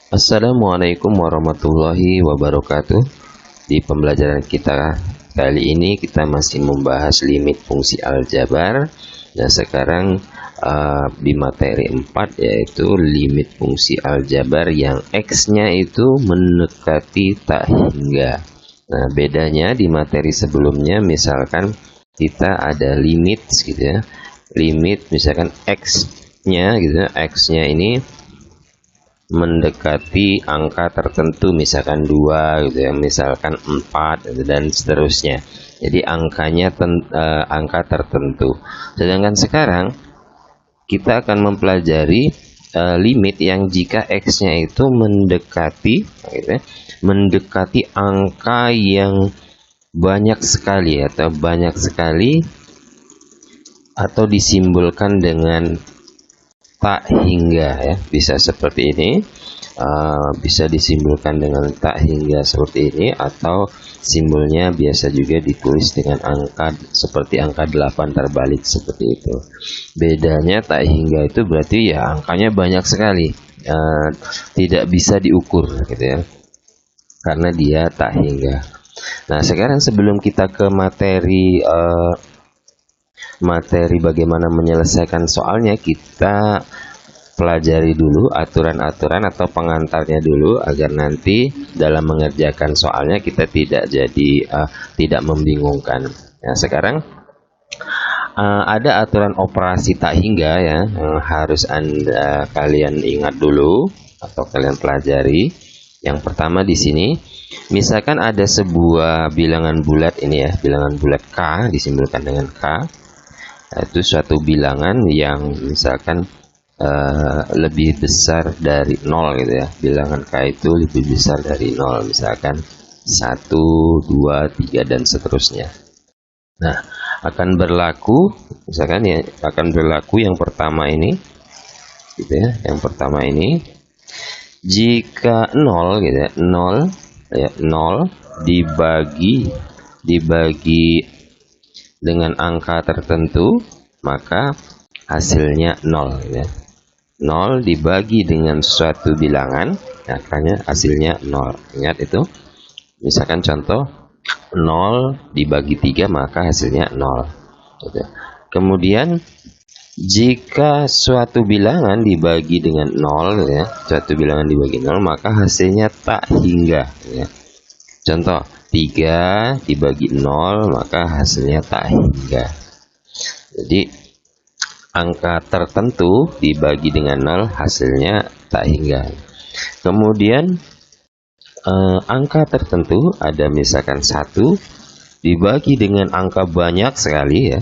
Assalamualaikum warahmatullahi wabarakatuh. Di pembelajaran kita kali ini kita masih membahas limit fungsi aljabar. Nah, sekarang di materi 4 yaitu limit fungsi aljabar yang X-nya itu mendekati tak hingga. Nah, bedanya di materi sebelumnya misalkan kita ada limit gitu ya. Limit misalkan X-nya gitu ya. X-nya ini mendekati angka tertentu, misalkan 2 gitu ya, misalkan 4 gitu, dan seterusnya. Jadi angkanya angka tertentu. Sedangkan sekarang kita akan mempelajari limit yang jika X-nya itu mendekati gitu ya, mendekati angka yang banyak sekali atau disimbolkan dengan tak hingga ya, bisa seperti ini, bisa disimbolkan dengan tak hingga seperti ini, atau simbolnya biasa juga ditulis dengan angka seperti angka 8 terbalik seperti itu. Bedanya tak hingga itu berarti ya angkanya banyak sekali, tidak bisa diukur gitu ya, karena dia tak hingga. Nah, sekarang sebelum kita ke materi bagaimana menyelesaikan soalnya, kita pelajari dulu aturan-aturan atau pengantarnya dulu agar nanti dalam mengerjakan soalnya kita tidak tidak membingungkan. Nah, sekarang ada aturan operasi tak hingga ya, yang harus kalian ingat dulu atau kalian pelajari. Yang pertama di sini, misalkan ada sebuah bilangan bulat ini ya, bilangan bulat K disimbolkan dengan K. Itu suatu bilangan yang misalkan lebih besar dari 0 gitu ya. Bilangan K itu lebih besar dari 0, misalkan 1, 2, 3 dan seterusnya. Nah, akan berlaku misalkan ya, akan berlaku yang pertama ini gitu ya. Yang pertama ini jika 0 gitu ya, 0 ya, 0 dibagi dengan angka tertentu, maka hasilnya 0 ya. 0 dibagi dengan suatu bilangan, makanya hasilnya 0. Ingat itu. Misalkan contoh 0 dibagi 3 maka hasilnya 0 gitu. Kemudian jika suatu bilangan dibagi dengan 0 ya, suatu bilangan dibagi 0 maka hasilnya tak hingga ya. Contoh 3 dibagi 0 maka hasilnya tak hingga. Jadi angka tertentu dibagi dengan 0 hasilnya tak hingga. Kemudian angka tertentu ada misalkan 1 dibagi dengan angka banyak sekali ya,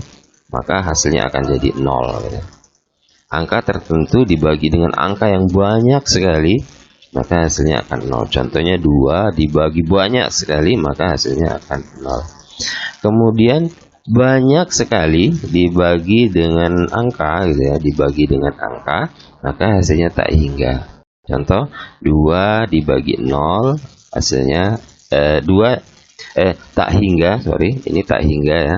maka hasilnya akan jadi 0 ya. Angka tertentu dibagi dengan angka yang banyak sekali, maka hasilnya akan 0. Contohnya 2 dibagi banyak sekali, maka hasilnya akan 0. Kemudian banyak sekali dibagi dengan angka gitu ya, dibagi dengan angka, maka hasilnya tak hingga. Contoh 2 dibagi 0 hasilnya 2 tak hingga, sorry, ini tak hingga ya.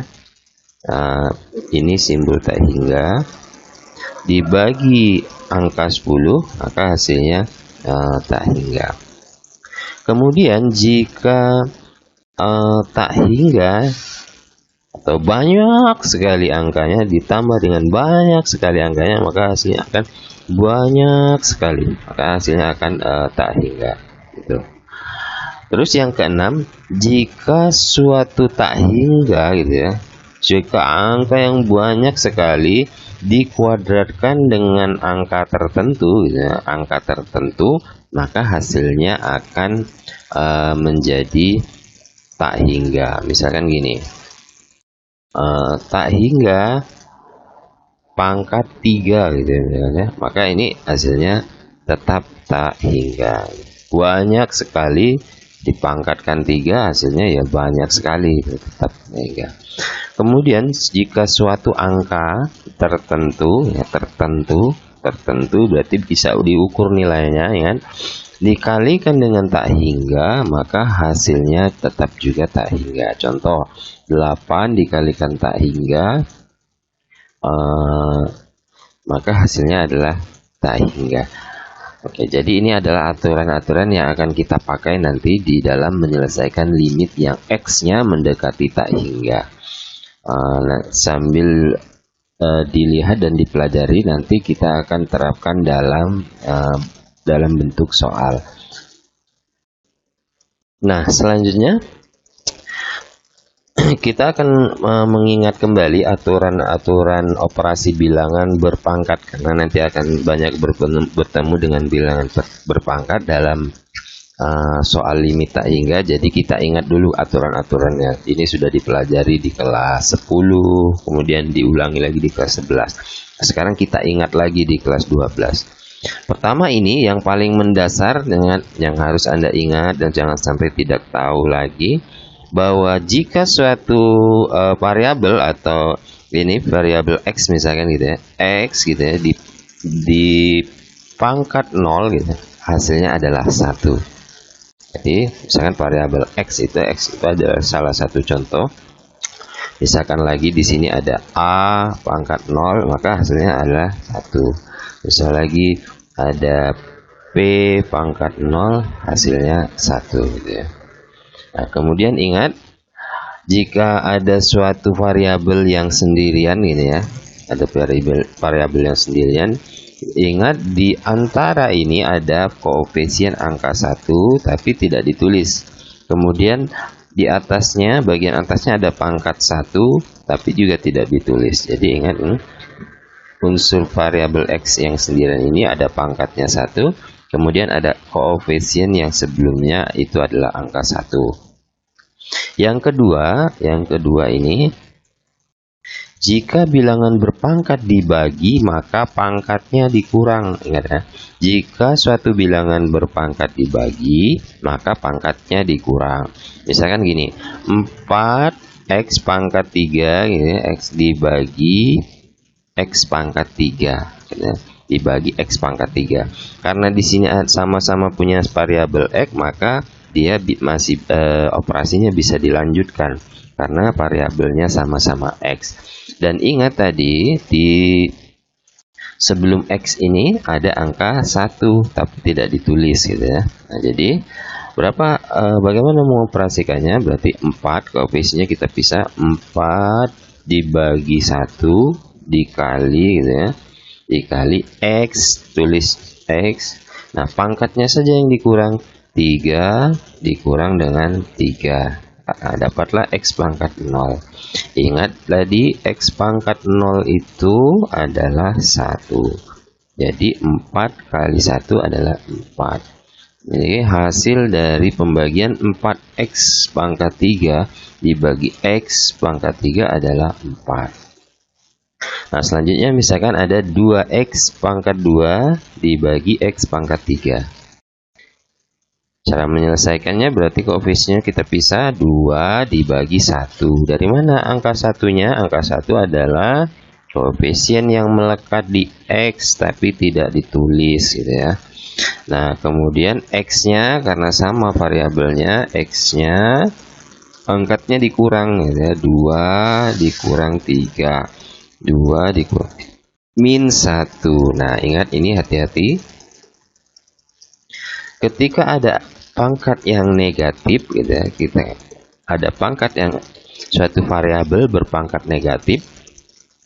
Ini simbol tak hingga dibagi angka 10 maka hasilnya tak hingga. Kemudian jika tak hingga atau banyak sekali angkanya ditambah dengan banyak sekali angkanya, maka hasilnya akan banyak sekali, maka hasilnya akan tak hingga gitu. Terus yang keenam, jika suatu tak hingga gitu ya, jika angka yang banyak sekali dikuadratkan dengan angka tertentu gitu ya, angka tertentu, maka hasilnya akan menjadi tak hingga. Misalkan gini, tak hingga pangkat 3 gitu ya, maka ini hasilnya tetap tak hingga. Banyak sekali dipangkatkan 3 hasilnya ya banyak sekali, tetap hingga. Kemudian jika suatu angka tertentu ya, tertentu berarti bisa diukur nilainya ya kan, dikalikan dengan tak hingga maka hasilnya tetap juga tak hingga. Contoh 8 dikalikan tak hingga maka hasilnya adalah tak hingga. Oke, jadi ini adalah aturan-aturan yang akan kita pakai nanti di dalam menyelesaikan limit yang X-nya mendekati tak hingga. Nah, sambil dilihat dan dipelajari, nanti kita akan terapkan dalam bentuk soal. Nah, selanjutnya kita akan mengingat kembali aturan-aturan operasi bilangan berpangkat, karena nanti akan banyak bertemu dengan bilangan berpangkat dalam soal limit tak hingga. Jadi kita ingat dulu aturan-aturannya. Ini sudah dipelajari di kelas 10, kemudian diulangi lagi di kelas 11. Sekarang kita ingat lagi di kelas 12. Pertama, ini yang paling mendasar dengan yang harus Anda ingat dan jangan sampai tidak tahu lagi, bahwa jika suatu variabel atau ini variabel X misalkan gitu ya, X gitu ya, di pangkat 0 gitu, hasilnya adalah 1. Jadi misalkan variabel X itu adalah salah satu contoh. Misalkan lagi di sini ada A pangkat 0, maka hasilnya adalah 1. Misal lagi ada P pangkat 0, hasilnya 1 gitu ya. Nah, kemudian ingat, jika ada suatu variabel yang sendirian gitu ya, ada variabel yang sendirian, ingat di antara ini ada koefisien angka 1 tapi tidak ditulis. Kemudian di atasnya, bagian atasnya ada pangkat 1 tapi juga tidak ditulis. Jadi ingat, unsur variabel X yang sendirian ini ada pangkatnya 1, kemudian ada koefisien yang sebelumnya itu adalah angka 1. Yang kedua ini, jika bilangan berpangkat dibagi, maka pangkatnya dikurang. Ingat ya, jika suatu bilangan berpangkat dibagi, maka pangkatnya dikurang. Misalkan gini, 4X pangkat 3 gitu ya, X dibagi X pangkat 3 gitu ya, dibagi X pangkat 3. Karena di sini sama-sama punya variabel X, maka dia masih operasinya bisa dilanjutkan karena variabelnya sama-sama X. Dan ingat tadi di sebelum X ini ada angka 1 tapi tidak ditulis gitu ya. Nah, jadi bagaimana mengoperasikannya? Berarti 4 koefisiennya kita bisa 4 dibagi 1 dikali gitu ya, dikali X, tulis X. Nah, pangkatnya saja yang dikurang, 3 dikurang dengan 3. Nah, dapatlah X pangkat 0. Ingat tadi X pangkat 0 itu adalah 1. Jadi 4 kali 1 adalah 4. Jadi hasil dari pembagian 4X pangkat 3 dibagi X pangkat 3 adalah 4. Nah, selanjutnya misalkan ada 2X pangkat 2 dibagi X pangkat 3. Cara menyelesaikannya berarti koefisiennya kita pisah, 2 dibagi 1. Dari mana angka satunya? Angka 1 adalah koefisien yang melekat di X tapi tidak ditulis gitu ya. Nah, kemudian X-nya karena sama variabelnya, X-nya pangkatnya dikurang gitu ya, 2 dikurang 3. 2 dikurang min 1. Nah, ingat ini, hati-hati. Ketika ada pangkat yang negatif gitu ya, kita ada pangkat yang suatu variabel berpangkat negatif,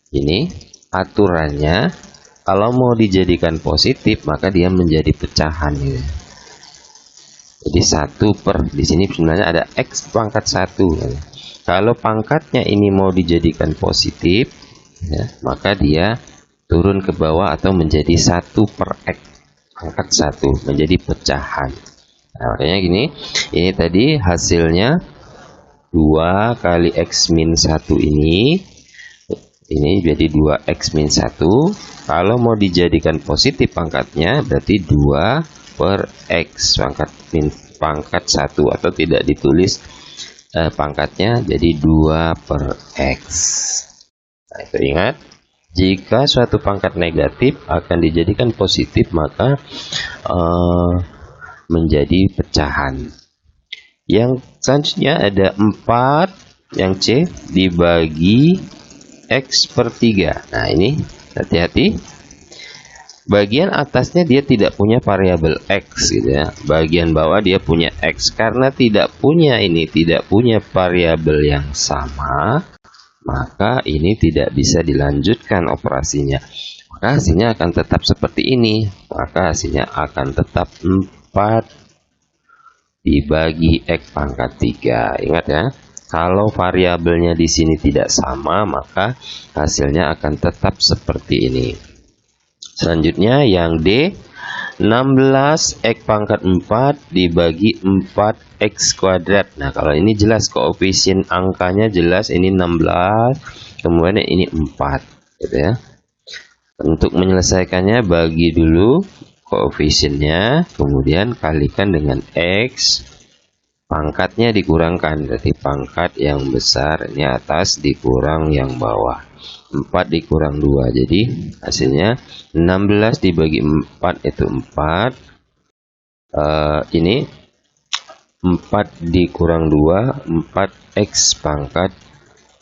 ini aturannya kalau mau dijadikan positif maka dia menjadi pecahan gitu. Jadi 1 di sini sebenarnya ada X pangkat 1 gitu. Kalau pangkatnya ini mau dijadikan positif ya, maka dia turun ke bawah atau menjadi 1/X pangkat 1, menjadi pecahan. Nah, makanya gini, ini tadi hasilnya 2 kali X min 1 ini jadi 2X min 1. Kalau mau dijadikan positif pangkatnya berarti 2/X pangkat 1 atau tidak ditulis pangkatnya, jadi 2/X. Nah, itu ingat, jika suatu pangkat negatif akan dijadikan positif maka menjadi pecahan. Yang selanjutnya ada 4 yang C dibagi X per 3. Nah, ini hati-hati, bagian atasnya dia tidak punya variabel X gitu ya. Bagian bawah dia punya X. Karena tidak punya variabel yang sama, maka ini tidak bisa dilanjutkan operasinya. Maka hasilnya akan tetap seperti ini. Maka hasilnya akan tetap 4 dibagi X pangkat 3. Ingat ya, kalau variabelnya di sini tidak sama, maka hasilnya akan tetap seperti ini. Selanjutnya yang D, 16 X pangkat 4 dibagi 4X kuadrat. Nah, kalau ini jelas koefisien angkanya jelas, ini 16, kemudian ini 4 gitu ya. Untuk menyelesaikannya, bagi dulu koefisiennya, kemudian kalikan dengan X, pangkatnya dikurangkan, berarti pangkat yang besar ini atas dikurang yang bawah, 4 dikurang 2, jadi hasilnya 16 dibagi 4 itu 4, ini 4 dikurang 2, 4X pangkat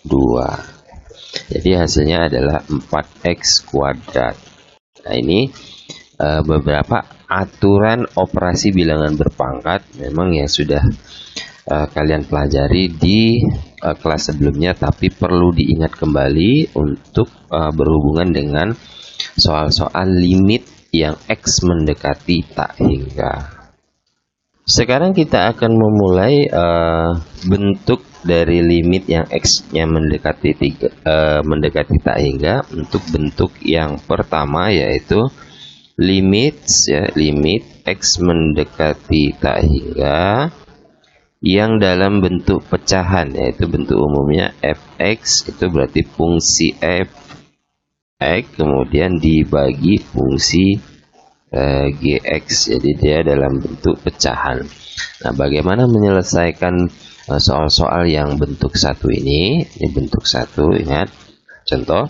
2. Jadi hasilnya adalah 4X kuadrat. Nah, ini beberapa aturan operasi bilangan berpangkat memang yang sudah kalian pelajari di kelas sebelumnya, tapi perlu diingat kembali untuk berhubungan dengan soal-soal limit yang X mendekati tak hingga. Sekarang kita akan memulai bentuk dari limit yang X-nya mendekati tak hingga. Untuk bentuk yang pertama yaitu limit X mendekati tak hingga yang dalam bentuk pecahan, yaitu bentuk umumnya fx, itu berarti fungsi f x kemudian dibagi fungsi gx, jadi dia dalam bentuk pecahan. Nah, bagaimana menyelesaikan soal-soal yang bentuk satu ini? Ini bentuk satu, ingat contoh.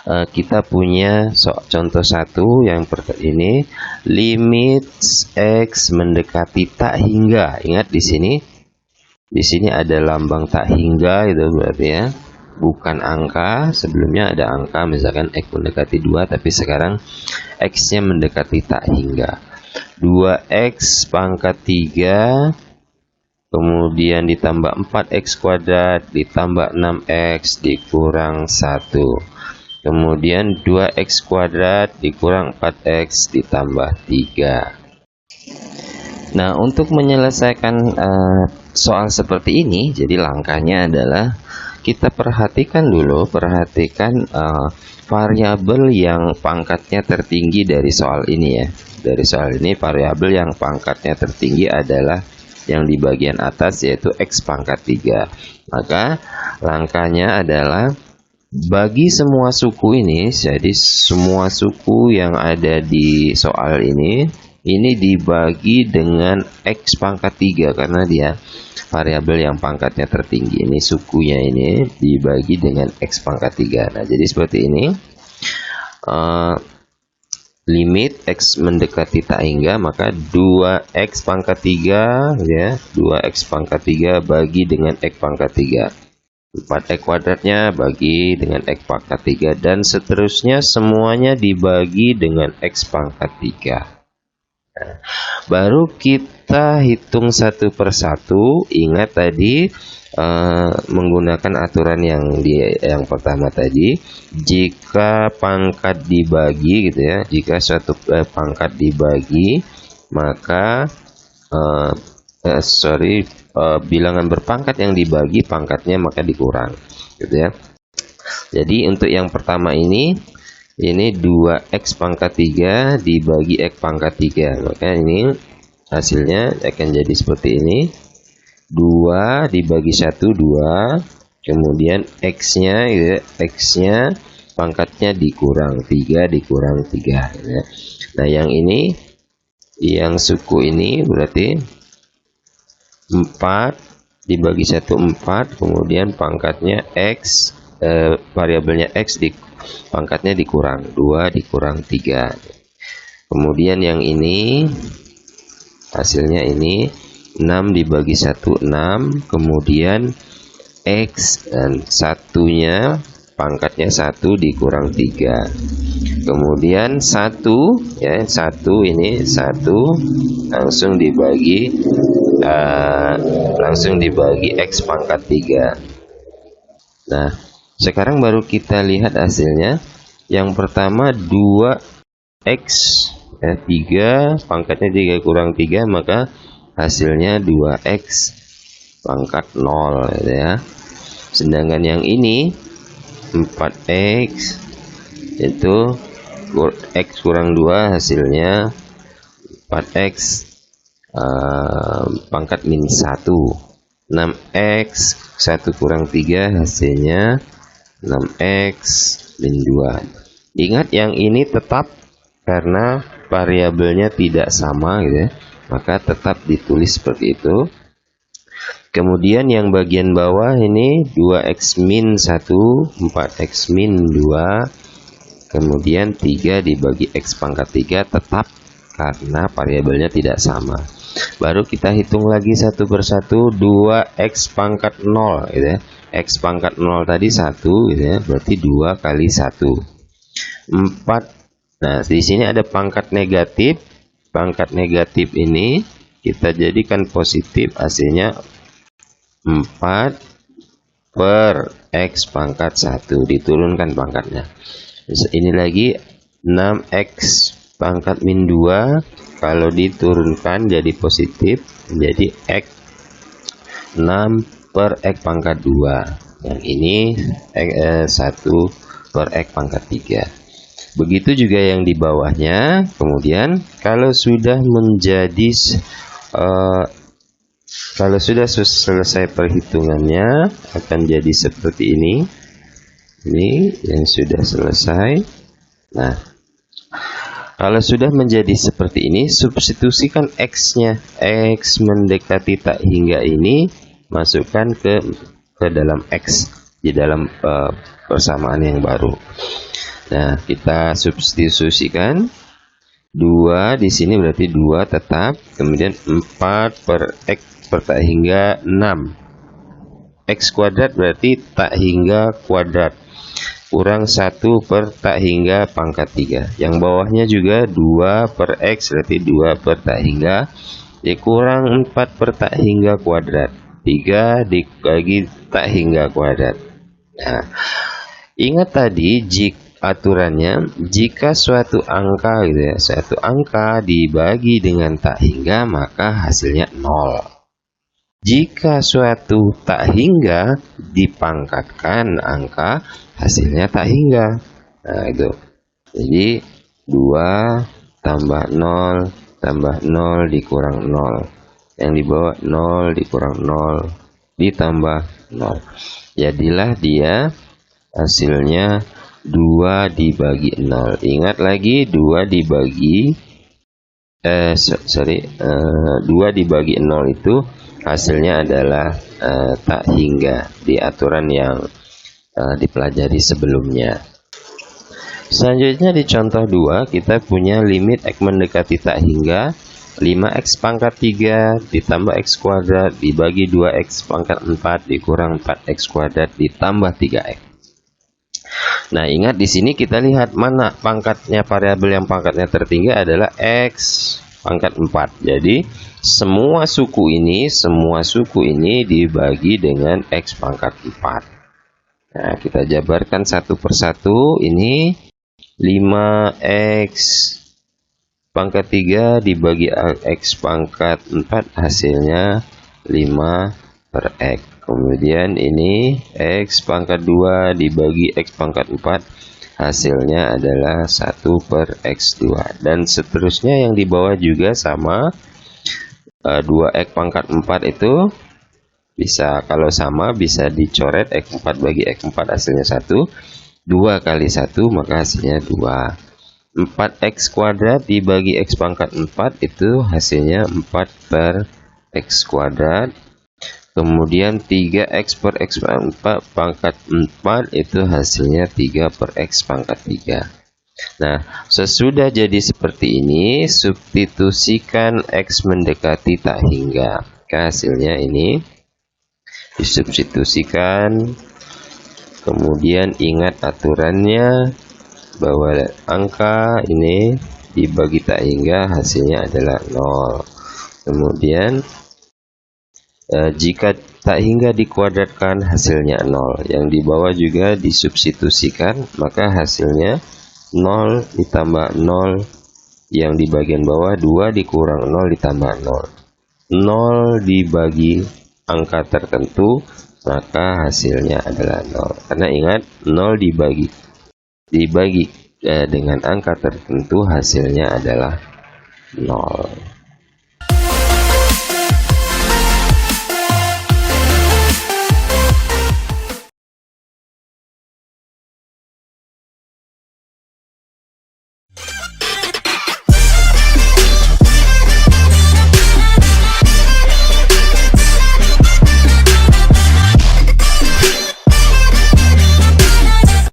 Kita punya contoh satu yang ini, limit X mendekati tak hingga. Ingat di sini ada lambang tak hingga, itu berarti ya bukan angka. Sebelumnya ada angka, misalkan X mendekati 2, tapi sekarang X-nya mendekati tak hingga. 2X pangkat 3 kemudian ditambah 4X kuadrat ditambah 6X dikurang 1, kemudian 2X kuadrat dikurang 4X ditambah 3. Nah, untuk menyelesaikan soal seperti ini, jadi langkahnya adalah kita perhatikan variabel yang pangkatnya tertinggi dari soal ini ya. Dari soal ini variabel yang pangkatnya tertinggi adalah yang di bagian atas, yaitu X pangkat 3. Maka langkahnya adalah bagi semua suku ini, jadi semua suku yang ada di soal ini dibagi dengan X pangkat 3 karena dia variabel yang pangkatnya tertinggi. Ini sukunya ini dibagi dengan X pangkat 3. Nah, jadi seperti ini. Limit X mendekati tak hingga, maka 2X pangkat 3 ya, 2X pangkat 3 bagi dengan X pangkat 3. 4X kuadratnya bagi dengan X pangkat 3, dan seterusnya semuanya dibagi dengan X pangkat 3. Nah, baru kita hitung satu persatu. Ingat tadi menggunakan aturan yang pertama tadi, jika pangkat dibagi gitu ya, jika suatu pangkat dibagi, maka bilangan berpangkat yang dibagi pangkatnya maka dikurang gitu ya. Jadi untuk yang pertama ini 2X pangkat 3 dibagi X pangkat 3, maka ini hasilnya akan jadi seperti ini. 2 dibagi 1 2, kemudian X-nya gitu, X-nya pangkatnya dikurang 3 dikurang 3 gitu ya. Nah, yang ini yang suku ini berarti 4 dibagi 1 4, kemudian pangkatnya X, variabelnya X pangkatnya dikurang 2 dikurang 3. Kemudian yang ini hasilnya ini 6 dibagi 1 6, kemudian X dan satunya pangkatnya 1 dikurang 3. Kemudian 1 ya, 1 ini 1 langsung dibagi X pangkat 3. Nah, sekarang baru kita lihat hasilnya. Yang pertama 2X ya, 3 pangkatnya 3 kurang 3, maka hasilnya 2X pangkat 0 ya. Sedangkan yang ini 4X itu X kurang 2 hasilnya 4X pangkat min 1. 6X 1 kurang 3 hasilnya 6X min 2. Ingat yang ini tetap karena variabelnya tidak sama gitu ya, maka tetap ditulis seperti itu. Kemudian yang bagian bawah ini 2X min 1, 4X min 2, kemudian 3 dibagi X pangkat 3 tetap karena variabelnya tidak sama. Baru kita hitung lagi satu persatu. 2X pangkat 0 gitu ya. X pangkat 0 tadi 1 gitu ya, berarti 2 kali 1 4. Nah, di sini ada pangkat negatif. Pangkat negatif ini kita jadikan positif, hasilnya 4 per X pangkat 1, diturunkan pangkatnya. Ini lagi 6X pangkat min 2, kalau diturunkan jadi positif, menjadi X 6 per X pangkat 2. Yang ini 1 per X pangkat 3. Begitu juga yang di bawahnya. Kemudian kalau sudah selesai perhitungannya akan jadi seperti ini. Ini yang sudah selesai. Nah, kalau sudah menjadi seperti ini, substitusikan X-nya. X mendekati tak hingga ini masukkan ke dalam X di dalam persamaan yang baru. Nah, kita substitusikan 2 di sini berarti 2 tetap, kemudian 4 per X per tak hingga 6. X kuadrat berarti tak hingga kuadrat, kurang 1 per tak hingga pangkat 3. Yang bawahnya juga 2 per X berarti 2 per tak hingga, kurang 4 per tak hingga kuadrat, 3 dibagi tak hingga kuadrat. Nah, ingat tadi aturannya, jika suatu angka gitu ya, suatu angka dibagi dengan tak hingga maka hasilnya 0. Jika suatu tak hingga dipangkatkan angka, hasilnya tak hingga. Nah, itu. Jadi 2 tambah 0 tambah 0 dikurang 0. Yang di bawah 0 dikurang 0 ditambah 0. Jadilah dia hasilnya 2 dibagi 0. Ingat lagi 2 dibagi 2 dibagi 0 itu hasilnya adalah tak hingga di aturan yang dipelajari sebelumnya. Selanjutnya di contoh 2 kita punya limit X mendekati tak hingga 5X pangkat 3 ditambah X kuadrat dibagi 2X pangkat 4 dikurang 4X kuadrat ditambah 3X. Nah, ingat di sini kita lihat mana pangkatnya, variabel yang pangkatnya tertinggi adalah X pangkat 4. Jadi semua suku ini dibagi dengan X pangkat 4. Nah, kita jabarkan satu persatu. Ini 5X pangkat 3 dibagi X pangkat 4 hasilnya 5 per X. Kemudian ini X pangkat 2 dibagi X pangkat 4 hasilnya adalah 1 per X2. Dan seterusnya yang di bawah juga sama. 2X pangkat 4 itu bisa, kalau sama bisa dicoret X4 bagi X4 hasilnya 1. 2 kali 1 maka hasilnya 2. 4X kuadrat dibagi X pangkat 4 itu hasilnya 4 per X kuadrat. Kemudian 3X per X pangkat 4 itu hasilnya 3 per X pangkat 3. Nah, sesudah jadi seperti ini, substitusikan X mendekati tak hingga. Hasilnya ini disubstitusikan. Kemudian ingat aturannya, bahwa angka ini dibagi tak hingga hasilnya adalah 0. Kemudian jika tak hingga dikuadratkan hasilnya 0. Yang di bawah juga disubstitusikan, maka hasilnya 0 ditambah 0. Yang di bagian bawah 2 dikurang 0 ditambah 0. 0 dibagi angka tertentu, maka hasilnya adalah 0. Karena ingat, 0 dibagi dengan angka tertentu hasilnya adalah 0.